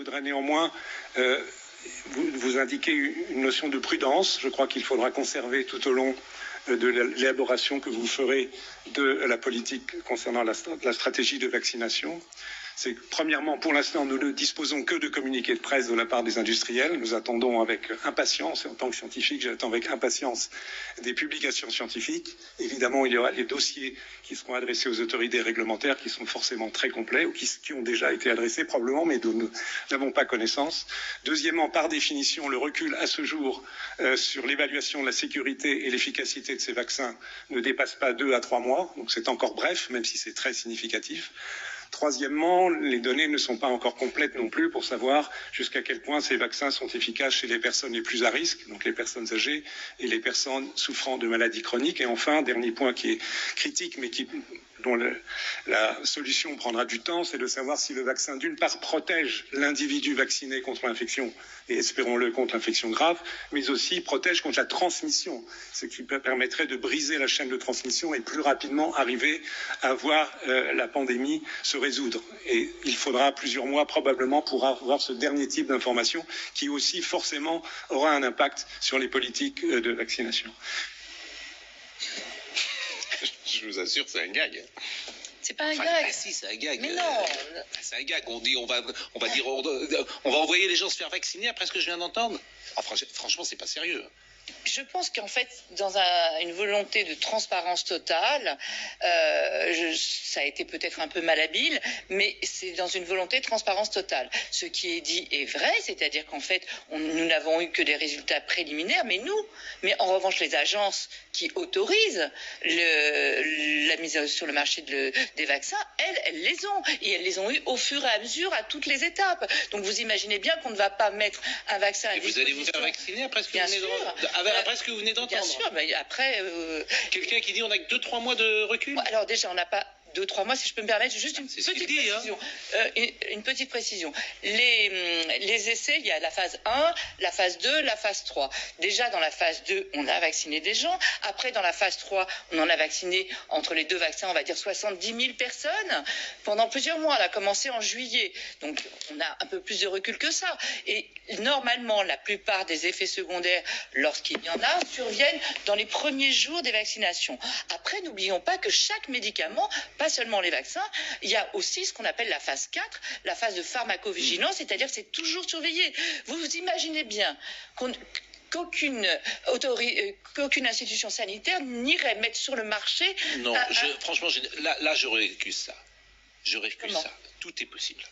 voudrais néanmoins vous indiquer une notion de prudence. Je crois qu'il faudra conserver tout au long de l'élaboration que vous ferez de la politique concernant la stratégie de vaccination. C'est premièrement, pour l'instant, nous ne disposons que de communiqués de presse de la part des industriels. Nous attendons avec impatience, et en tant que scientifique, j'attends avec impatience des publications scientifiques. Évidemment, il y aura les dossiers qui seront adressés aux autorités réglementaires, qui sont forcément très complets, ou qui ont déjà été adressés probablement, mais dont nous n'avons pas connaissance. Deuxièmement, par définition, le recul à ce jour sur l'évaluation de la sécurité et l'efficacité de ces vaccins ne dépasse pas 2 à 3 mois. Donc c'est encore bref, même si c'est très significatif. Troisièmement, les données ne sont pas encore complètes non plus pour savoir jusqu'à quel point ces vaccins sont efficaces chez les personnes les plus à risque, donc les personnes âgées et les personnes souffrant de maladies chroniques. Et enfin, dernier point qui est critique, mais dont la solution prendra du temps, c'est de savoir si le vaccin, d'une part, protège l'individu vacciné contre l'infection, et espérons-le contre l'infection grave, mais aussi protège contre la transmission, ce qui permettrait de briser la chaîne de transmission et plus rapidement arriver à voir la pandémie se résoudre. Et il faudra plusieurs mois probablement pour avoir ce dernier type d'information qui aussi forcément aura un impact sur les politiques de vaccination. Je vous assure, c'est un gag. C'est pas un gag. Si, c'est un gag. Mais non. C'est un gag. On va envoyer les gens se faire vacciner après ce que je viens d'entendre. Ah, franchement, c'est pas sérieux. Je pense qu'en fait, dans une volonté de transparence totale, ça a été peut-être un peu malhabile, mais c'est dans une volonté de transparence totale. Ce qui est dit est vrai, c'est-à-dire qu'en fait, nous n'avons eu que des résultats préliminaires, mais en revanche, les agences qui autorisent la mise sur le marché des vaccins, elles les ont. Et elles les ont eu au fur et à mesure, à toutes les étapes. Donc vous imaginez bien qu'on ne va pas mettre un vaccin à disposition. Vous allez vous faire vacciner après ce que vous venez d'entendre. Bien sûr, mais après... Quelqu'un qui dit on n'a que 2-3 mois de recul. Alors déjà, on n'a pas 2-3 mois, si je peux me permettre, juste une petite précision. Hein. Une petite précision. Les essais, il y a la phase 1, la phase 2, la phase 3. Déjà, dans la phase 2, on a vacciné des gens. Après, dans la phase 3, on en a vacciné, entre les deux vaccins, on va dire 70 000 personnes pendant plusieurs mois. Elle a commencé en juillet. Donc, on a un peu plus de recul que ça. Et normalement, la plupart des effets secondaires, lorsqu'il y en a, surviennent dans les premiers jours des vaccinations. Après, n'oublions pas que chaque médicament, pas seulement les vaccins, il y a aussi ce qu'on appelle la phase 4, la phase de pharmacovigilance, c'est-à-dire que c'est toujours surveillé. Vous imaginez bien qu'aucune institution sanitaire n'irait mettre sur le marché... Non, franchement, là, je récuse ça. Je récuse ça. Tout est possible.